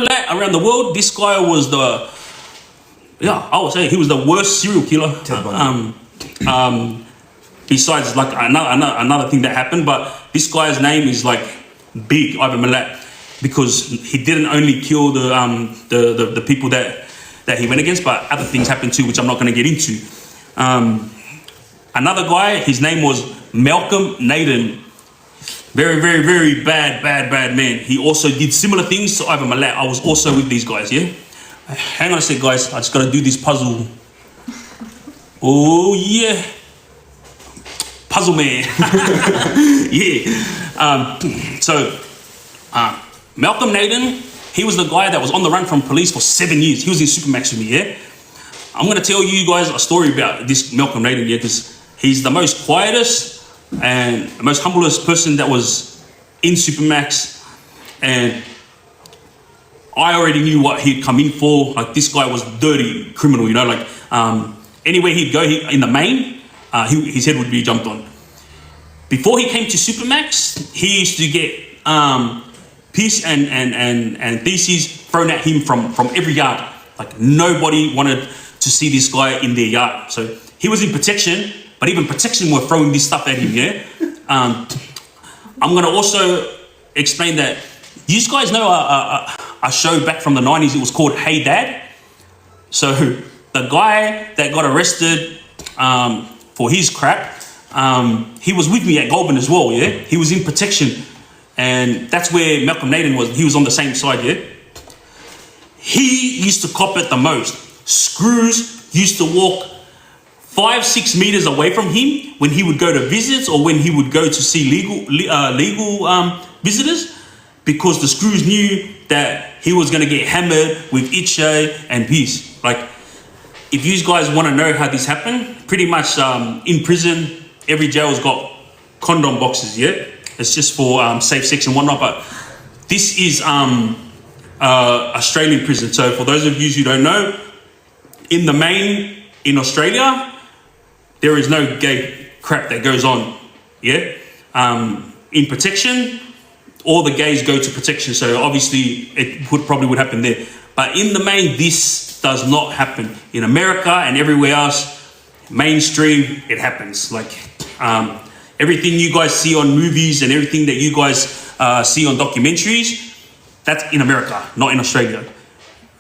around the world, this guy was I would say he was the worst serial killer. Besides like another thing that happened, but this guy's name is like big, Ivan Milat, because he didn't only kill the people that he went against, but other things happened too, which I'm not going to get into. Another guy, his name was Malcolm Naden. Very, very, very bad man. He also did similar things to Ivan Milat. I was also with these guys, yeah? Hang on a sec, guys. I just got to do this puzzle. Oh, yeah. Puzzle man. Yeah. Malcolm Naden, he was the guy that was on the run from police for 7 years. He was in Supermax with me, yeah? I'm going to tell you guys a story about this Malcolm Naden, yeah? Because he's the most quietest and the most humblest person that was in Supermax. And I already knew what he'd come in for. Like, this guy was dirty criminal, you know? Like, anywhere he'd go, in the main, his head would be jumped on. Before he came to Supermax, he used to get piss and feces thrown at him from every yard. Like, nobody wanted to see this guy in their yard. So he was in protection, but even protection were throwing this stuff at him, yeah? I'm gonna also explain that you guys know a show back from the 90s, it was called Hey Dad. So the guy that got arrested for his crap, he was with me at Goulburn as well, yeah? He was in protection, and that's where Malcolm Naden was. He was on the same side, yeah? He used to cop it the most. Screws used to walk 5-6 meters away from him when he would go to visits or when he would go to see legal visitors, because the Screws knew that he was going to get hammered with Itche and Peace. Like, if you guys want to know how this happened, pretty much in prison, every jail's got condom boxes, yeah? It's just for safe sex and whatnot, but this is Australian prison. So for those of you who don't know, in the main, in Australia, there is no gay crap that goes on, yeah? In protection, all the gays go to protection, so obviously it probably would happen there. But in the main, this does not happen. In America and everywhere else, mainstream, it happens. Like, everything you guys see on movies and everything that you guys see on documentaries, that's in America, not in Australia.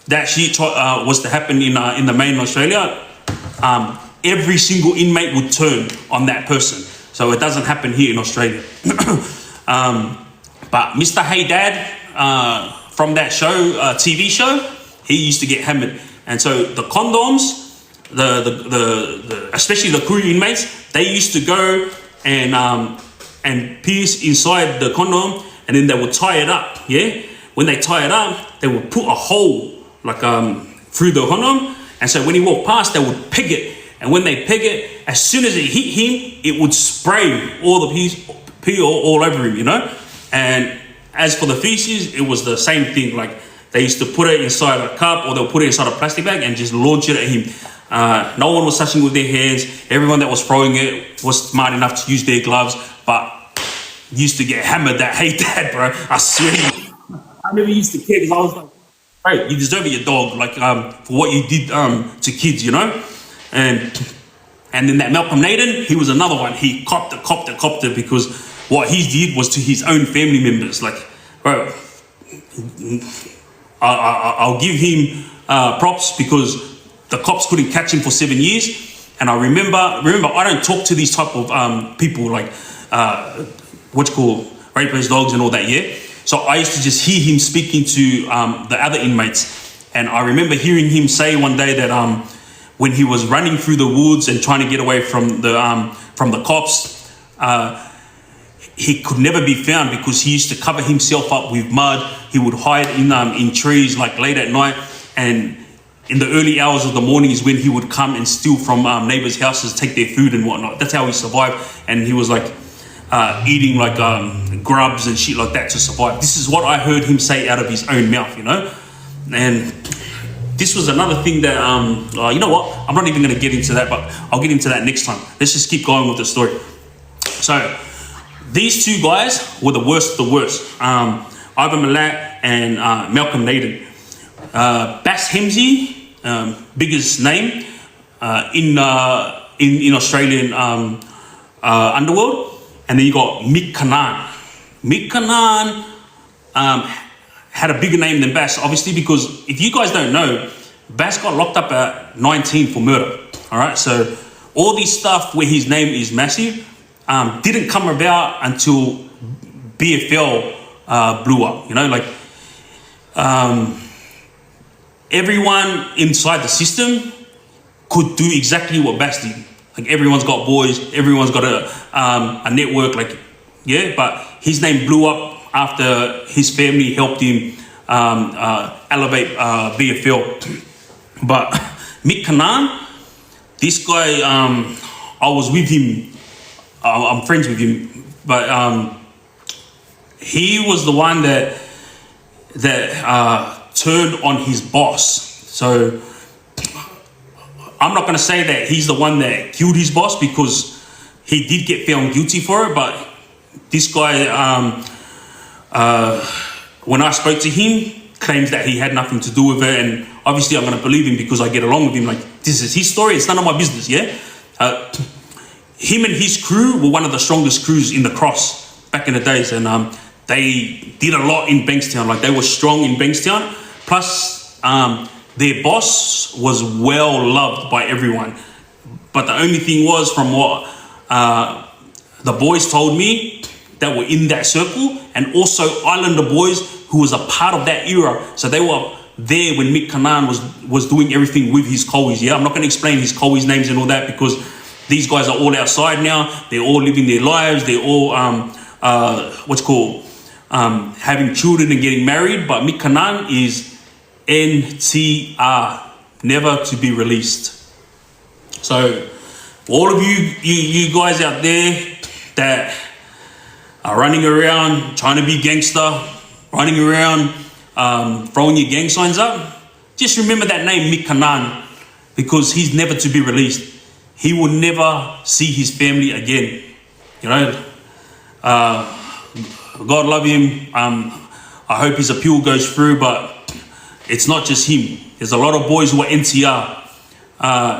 That shit was to happen in the main Australia, every single inmate would turn on that person. So it doesn't happen here in Australia. But Mr. Hey Dad, from that show, TV show, he used to get hammered. And so the condoms, the especially the crew inmates, they used to go and pierce inside the condom, and then they would tie it up, yeah? When they tie it up, they would put a hole like through the condom, and so when he walked past, they would peg it, and when they peg it, as soon as it hit him, it would spray all the pee all over him, you know? And as for the feces, it was the same thing. Like, they used to put it inside a cup, or they'll put it inside a plastic bag and just launch it at him. No one was touching with their hands. Everyone that was throwing it was smart enough to use their gloves, but used to get hammered that Hey Dad, bro. I swear. I never used to care, because I was like, hey, you deserve it, your dog, like, for what you did to kids, you know? And then that Malcolm Naden, he was another one. He copped it, because what he did was to his own family members. Like, bro, I'll give him props, because the cops couldn't catch him for 7 years. And I remember I don't talk to these type of people, like what you call rapist dogs and all that, yeah? So I used to just hear him speaking to the other inmates. And I remember hearing him say one day that when he was running through the woods and trying to get away from the cops, he could never be found, because he used to cover himself up with mud. He would hide in trees, like, late at night, and in the early hours of the morning is when he would come and steal from neighbors' houses, take their food and whatnot. That's how he survived. And he was like eating like grubs and shit like that to survive. This is what I heard him say out of his own mouth, you know? And this was another thing that, you know what? I'm not even going to get into that, but I'll get into that next time. Let's just keep going with the story. So these two guys were the worst of the worst. Ivan Milat and Malcolm Naden. Bass Hemsey, biggest name in Australian underworld. And then you got Mick Kanan. Mick Kanan had a bigger name than Bass, obviously, because if you guys don't know, Bass got locked up at 19 for murder. All right, so all this stuff where his name is massive didn't come about until BFL blew up. You know, like everyone inside the system could do exactly what Bass did. Like everyone's got boys, everyone's got a network. Like, yeah, but his name blew up after his family helped him elevate BFL. But Mick Kanan, this guy, I was with him. I'm friends with him, but he was the one that turned on his boss. So I'm not going to say that he's the one that killed his boss, because he did get found guilty for it. But this guy, when I spoke to him, claims that he had nothing to do with it. And obviously I'm going to believe him because I get along with him. Like, this is his story. It's none of my business, yeah? Him and his crew were one of the strongest crews in the Cross back in the days. And they did a lot in Bankstown. Like, they were strong in Bankstown. Plus, their boss was well loved by everyone. But the only thing was, from what the boys told me that were in that circle, and also Islander boys who was a part of that era. So they were there when Mick Kanan was doing everything with his Cowies, yeah? I'm not going to explain his Cowies names and all that, because these guys are all outside now. They're all living their lives. They're all, having children and getting married. But Mick Kanan is NTR, never to be released. So all of you guys out there that are running around trying to be gangster, running around throwing your gang signs up, just remember that name, Mick Kanan, because he's never to be released. He will never see his family again. You know, God love him. I hope his appeal goes through, but it's not just him. There's a lot of boys who are NTR,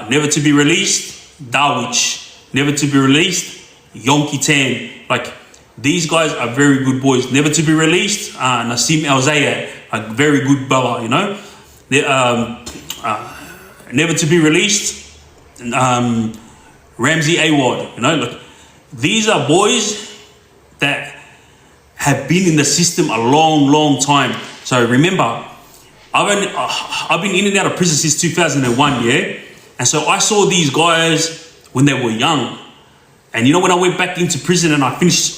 never to be released. Darwich, never to be released. Yonki Tan, like, these guys are very good boys, never to be released. Nassim Al Zayed, a very good brother, you know. Never to be released. Ramsey Awad, you know. Look, these are boys that have been in the system a long time. So remember, I've been in and out of prison since 2001, yeah. And so I saw these guys when they were young. And you know, when I went back into prison and I just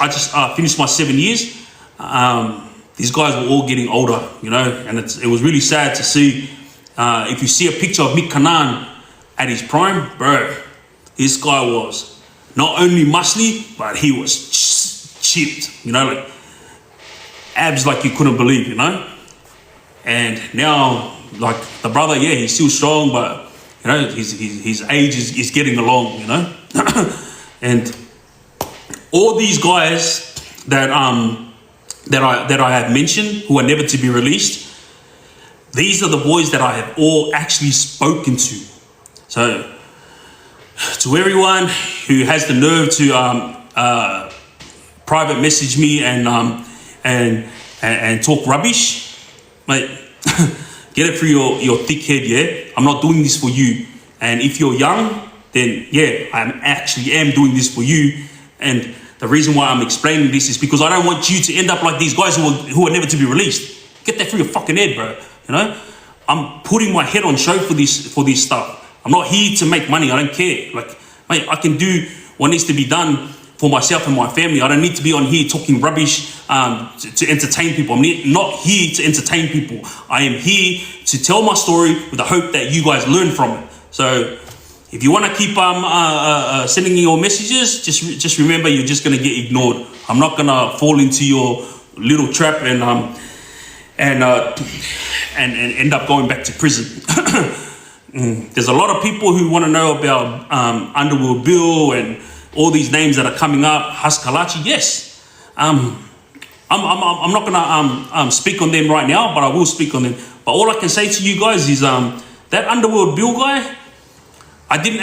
finished my 7 years, these guys were all getting older, you know, and it was really sad to see. If you see a picture of Mick Kanan at his prime, bro, this guy was not only muscly, but he was chipped, you know, like abs like you couldn't believe, you know. And now, like, the brother, yeah, he's still strong, but you know, his age is getting along, you know. And all these guys that I have mentioned, who are never to be released, these are the boys that I have all actually spoken to. So to everyone who has the nerve to private message me and talk rubbish, mate, get it through your thick head, yeah? I'm not doing this for you. And if you're young, then yeah, I am doing this for you. And the reason why I'm explaining this is because I don't want you to end up like these guys who are never to be released. Get that through your fucking head, bro. You know, I'm putting my head on show for this stuff. I'm not here to make money. I don't care. Like, mate, I can do what needs to be done for myself and my family. I don't need to be on here talking rubbish to entertain people. I'm not here to entertain people. I am here to tell my story with the hope that you guys learn from it. So if you want to keep sending your messages, just remember, you're just going to get ignored. I'm not going to fall into your little trap and end up going back to prison. There's a lot of people who want to know about Underworld Bill and all these names that are coming up. Haskalachi, yes. I'm not gonna speak on them right now, but I will speak on them. But all I can say to you guys is that Underworld Bill guy, I didn't